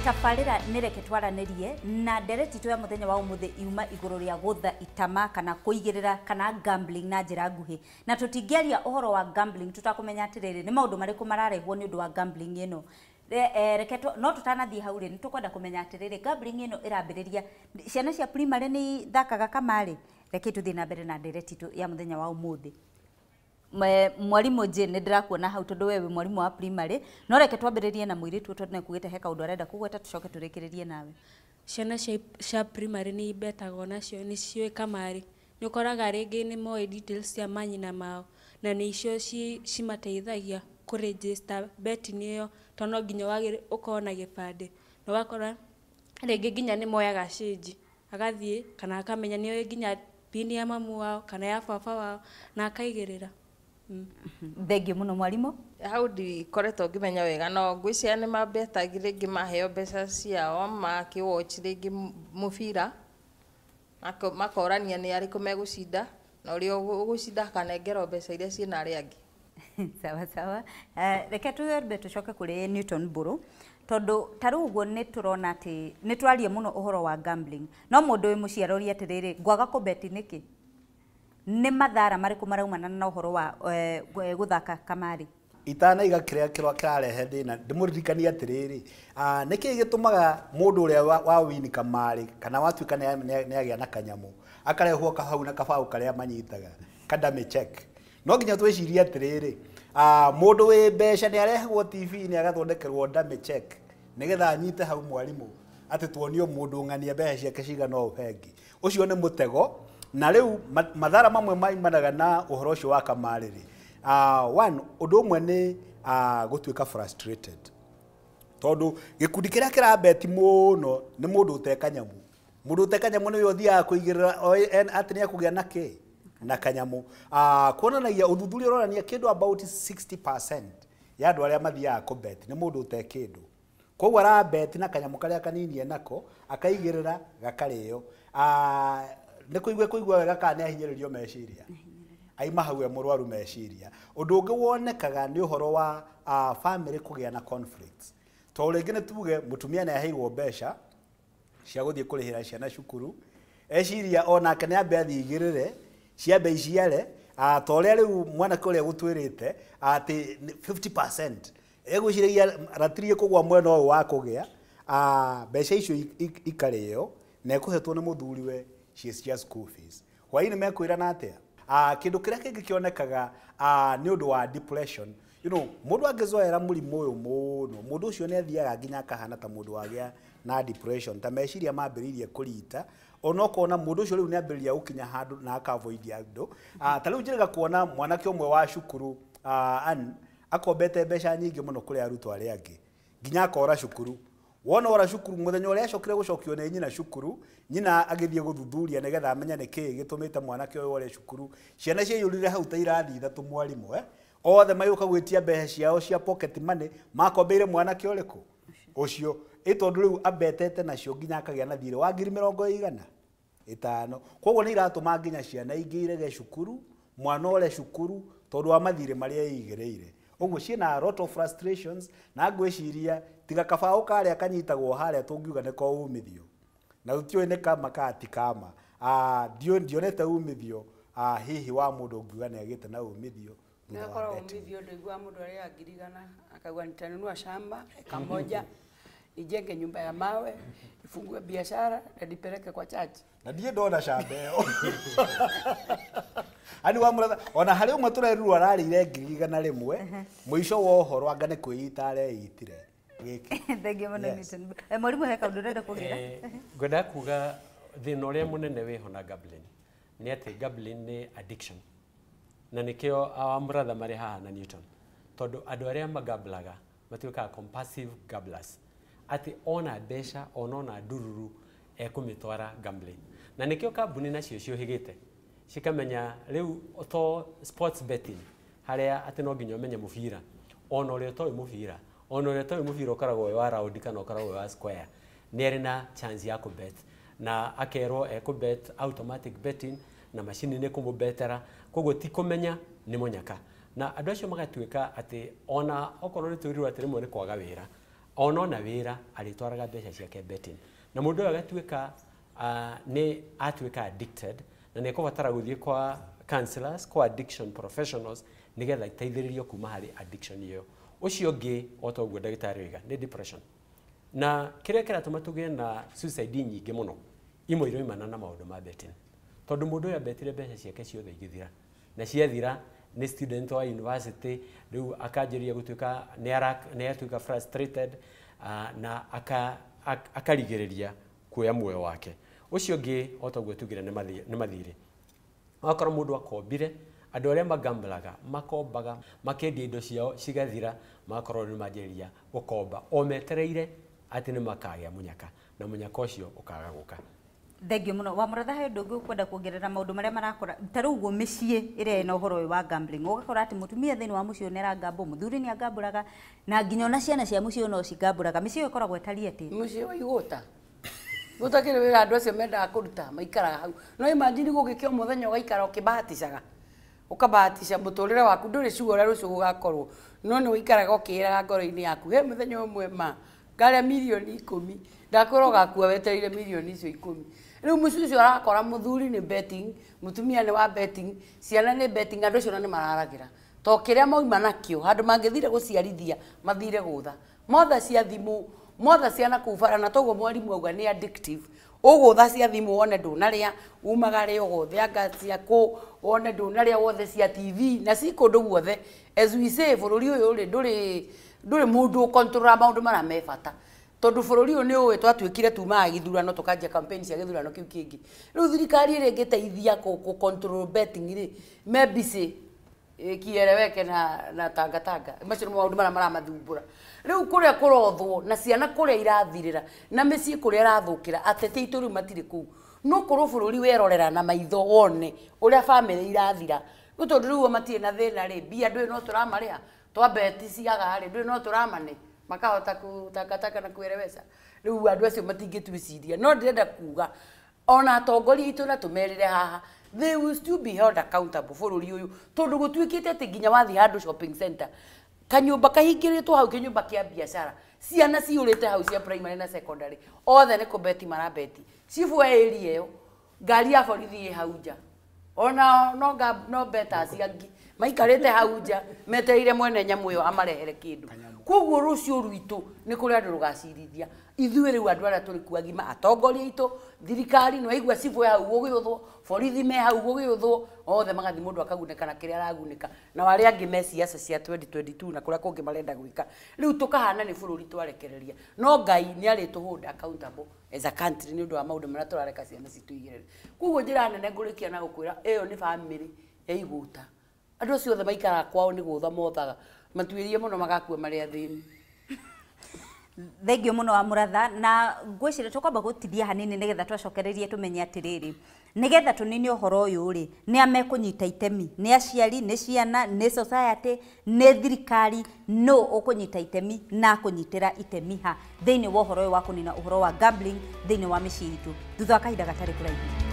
tabarĩra nĩreke twaranĩrie na ndereti tu ya mũthenya wa ũmũthĩ iuma igũrũ rĩa gũtha itama kana kũigĩrĩra kana gambling na njĩra nguhĩ na tũtingĩaria ũhoro wa gambling tũtakũmenya atĩrĩrĩ nĩ maũndũ marĩkũ mararehwo nĩ ũndũ wa gambling ĩno reke no tũtanathiĩ hau rĩ nĩ tũkwenda kũmenya atĩrĩrĩ gambling ĩno ĩrambĩrĩria ciana cia primary nĩ thakaga kamarĩ reke tũthiĩ na mbere na ndereti tu ya mũthenya wa ũmũthĩ mwarimu je nĩ ndĩrakuona hau tondũ wewe mwarimu wa primary no reke twambĩrĩrie na mũirĩtu tondũ nĩ kugĩte he kaũndũ arenda kugweta tũcoke tũrĩkĩrĩrie nawe ciana cia primary nĩ ibetagwo nacio nĩ ciũĩ kamari nĩ ũkoraga rĩngĩ nĩ moĩ details cia manyina mao na nĩ icio cimateithagia kũregister bet-inĩ ĩyo tondũ no nginya wagĩrĩirwo ũkorwo na gĩbandĩ na ũgakora rĩngĩ nginya nĩ moyaga change agathiĩ kana akamenya nĩ oĩ nginya pin ya mamu wao kana ya baba wao na akaigĩrĩra Thengio mũno mwarimu hau ndikoretwo ngĩmenya wega no ngwĩciria nĩ mambetagi rĩngĩ maheo mbeca ciao makĩwatch rĩngĩ mũbira makorania nĩ arĩkũ megũcinda na ũrĩa ũgũcinda akanengerwo mbeca iria ciĩna arĩa angĩ sawa sawa reke twambe tũcoke kũrĩ Newton Buru tondũ tarĩu ũguo nĩ tũrona atĩ nĩ twaria mũno ũhoro wa gambling no mũndũ wĩ mũciĩ aroria atĩrĩrĩ ngwaga kũbeti nĩkĩ nĩ mathara marĩkũ maraumana na ũhoro wa gũthaka kamari itanaiga kĩrĩa kĩrarehe thĩna ndĩmũririkanie atĩrĩrĩ nĩkĩ gĩtũmaga mũndũ ũrĩa wa wini kamari kana watuĩka nĩ agĩa na kanyamũ akarehwo hau na kabaũ karĩa manyitaga kadame check no nginya twĩcirie atĩrĩrĩ mũndũ wĩ mbeca nĩ arehagwo TV-inĩ agathondekerwo dame check nĩgetha anyite hau mwarimu atĩ tuonio mũndũ ng'ania mbeca ciake cigana o bengi ũcio nĩ mũtego na rĩu mathara mamwe maimanaga na ũhoro ũcio wa kamarĩ one ũndũ ũmwe nĩ gũtuĩka frustrated tondũ gĩkundi kĩrĩa kĩrabeti mũno nĩ mũndũ ũtekanyamũ nĩwe ũthiaga kũigĩrĩra atĩ nĩ akũgĩa na kĩ na kanyamũ kuonanagia ũthuthuria ũronania kĩndũ about 60% ya andũ arĩa mathiaga kũbeti nĩ mũndũ ũtekĩndũ koguo arabeti na kanyamũ karĩa kanini enako akaigĩrĩra gakarĩo nĩ kũigua wega kana nĩ ahinyĩrĩrio meciria aima hau mũrwaru meciria ũndũ ũngĩ wonekaga nĩ ũhoro wa family kũgĩa na conflicts to rĩngĩ nĩ tuge mũtumia nĩ aheirwo mbeca cia gũthiĩ kũrĩhĩra ciana cukuru eciria onake nĩ ambe athigĩrĩre ciambe iciare to ũrĩa rĩu mwanake ũrĩa gũtwĩrĩte atĩ 50% egwĩciragia ratirie kũgwa mwena ũyũ wa kũgĩa mbeca icio ikarĩo na ĩkũhetwo nĩ mũthuriwe cia school fees hwaĩ-inĩ mekwĩrana atĩa kĩndũ kĩrĩa kĩngĩ kĩonekaga nĩ ũndũ wa depression mũndũ angĩzoera mũrimũ ũyũ mũno mũndũ ũcio nĩ athiaga nginya akahana ta mũndũ wagĩa na depression ta meciria mambĩrĩirie kũrita onokorwo na mũndũ ũcio rĩu nĩ ambĩrĩria gũkinya handũ na akavoid andũ ta rĩu njĩrĩga kuona mwanake ũmwe wa cukuru akombete mbeca nyingĩ mũno kũrĩ arutwo arĩa angĩ nginya akora cukuru wona ora cukuru mũthenya ũrĩa acokire gũcokio nĩ nyina cukuru nyina agĩthiĩ gũthuthuria nĩgetha amenye nĩkĩ gĩtũmĩte mwanake ũyũ ore cukuru ciana ciaiyũrire hau ta irathi ithatũ mwarimu othe magĩũka gwĩtia mbeca ciao cia pocket money makombeire mwanake ũrĩkũ ũcio tondũ rĩu ambetete nacio nginya akagĩa na thirĩ wa 50,000 koguo nĩ iratũma nginya ciana ingĩ irege cukuru mwana ore cukuru tondũ wa mathirĩ marĩa eigĩrĩire ũguo ciĩna lot of frustrations na ngwĩciria tiga kabaũ karĩa kanyitagwo harĩa tũngiuga nĩ ko umithio na tũtiũĩ nĩ kama kati kama ndionete umithio hihi wa mũndũ ũngiuga nĩ agĩte na umithio nĩakorwo umithio ndĩigua mũndũ arĩa angirigana akauga nitanunua shamba eka moja nijenge nyumba ya mawe ifungue biashara na nipeleke kwa chachi na ndiye ndona shamba ĩyo ani wa mũratha ona harĩ ũmwe tũrerirwo ararĩire 100,000 mũico wa ũhoro anga nĩ kwĩita areitire Thengio mũno Newton mwarimu he kaũndũ ũrenda kũgĩra ngwenda kuga thĩna ũrĩa mũnene wĩho na gambling nĩ atĩ gambling nĩ addiction na nĩkĩo mũratha marĩ haha na Newton tondũ andũ arĩa magamblaga matuĩkaga compulsive gamblers atĩ ona mbeca ona ndururu ekũmĩtwara gambling na nĩkĩo kambuni nacio ciũhĩgĩte cikamenya rĩu to sports betting harĩa atĩ no nginya ũmenye mũbira ona ũrĩa ũtoĩ mũbira ũkoragwo wĩ wa round kana ũkoragwo wĩ wa square nĩ arĩ na chance ya kũbet na akerwo ekũbet automatic betting na macini nĩ kũmũbetera koguo ti kũmenya nĩ mũnyaka na andũ acio magatuĩka atĩ ona okorwo nĩ twĩrirwo atĩ rĩmwe nĩ kwaga wĩra ona wira alitwaraga mbeca ciake betting na mundu uyu agatuika ni atuika addicted na ni kubatara guthie kwa counselors kwa addiction professionals nigetha iteithiririo kuma hari addiction iyo ucio ngi otoguo ndagitari wiga ni depression na kiria kiratuma tugie na suicide nyingi muno imwe iroimana na maundu ma betting tondu mundu uyu betire mbeca ciake ciothe igithira na ciathira ni student wa university riu akajiria gutuika ni atuika frustrated na akarigiriria kuoya muoyo wake ucio ngi otoguo tugire ni mathire wakora mundu akombire andu aria magamblaga makombaga makendia indo ciao cigathira makorwo ni majeria gukomba o metereire ati ni makagia munyaka na munyaka ucio ukaga guka thengio muno wa muratha he ndungu kwenda kuongerera maundu maria marakora taru uguo micii iria ina uhoro wa gambling ugakora ati mutumia thini wa mucii nera gambo muthuri ni agamburaga na nginya ona ciana cia mucii no cigamburaga micii ikoragwo etari ati mucii wa igota gutakire wira andu acio mendaga kuruta maikaraga hau no imagine gugikio muthenya ugaikara ukibahaticaga ukabahatisha muturire waku nduri ciugo uria rucio gugakorwo no ni uikaraga ukiraga ngoro-ini yaku he muthenya umwe ma ngaria milioni 10 ndakorwo gakua wetereire milioni icio 10 riu mucii ucio arakora muthuri ni betting mutumia ni wa betting ciana ni betting andu acio ni mararagira to kiria moima nakio handu mangithire guciarithia mathire gutha motha cia thimu motha ciana kubara na toguo mwarimu auga ni addictive ugutha cia thimu wone ndunaria umagare uguthe anga ciaku wone ndunaria wothe cia TV na ci kundu guothe as we say bururi uyu ri nduri mundu control maundu mara mebata tondu bururi uyu ni uwi twatuikire tuma githurano tukanjia campaign cia githurano kiu kingi riu thirikari iri ngiteithia ku control betting ri maybe kieleweke na tangatanga macio maundu mara mathumbura riu kuria kurothwo na ciana kuria irathirira na micii kuria irathukira atete itu riu matire ku no korwo bururi werorera na maitho wone uria family irathira gutondu riu matie na thina ri bia ndui no turamariha twabeti ciaga ri ndui no turamane makahota kutakataka na kuelewesha riu andu acio matingituiciria no ndirenda kuga ona atongoria itu na tumerire haha they will still be held accountable bururi uyu tondu gutwikite ati nginya wathi handu shopping center kanyumba kahingiritwo hau kinyumba kia biashara ciana ciurite hau cia primary na secondary othe ni kubeti marabeti cifu area iyo ngari ya borithi hau nja ona no beta ciangi maikarite hau nja metereire mwene nyamu iyo amarehere kindu koguo rucio rwitu ni kuri andu rugacirithia ithuĩ riu andu aria turi kuagima atongoria itu thirikari no igua cifu hau gugithwo borithi me hau gugithwo othe magathi mundu akaguneka na kiria araguneka na wari angi me siasa cia 2022 na kuria kungi marenda gwika riu tukahana ni bururi twarekereria no ngai ni ari hold accountable as a country ni undu wa maundu maria turareka ciana citu igirire koguo njira nene ngurikia na gukwira iyo ni family ya iguta andu acio othe maikara kwao ni gutha mothaga matuirie muno magakua maria thini thengio muno wa muratha na ngwicire tukwamba gutithia hanini nigetha twacokererie tumenye atiriri nigetha tunini uhoro uyu ri ni amekunyita itemi ni aciari ni ciana ni society ni thirikari no ukunyita itemi na kunyitira itemi ha thiini wa uhoro wa kunina uhoro wa gambling thiini wa micii itu thutha wa kahinda gatari kuraihu.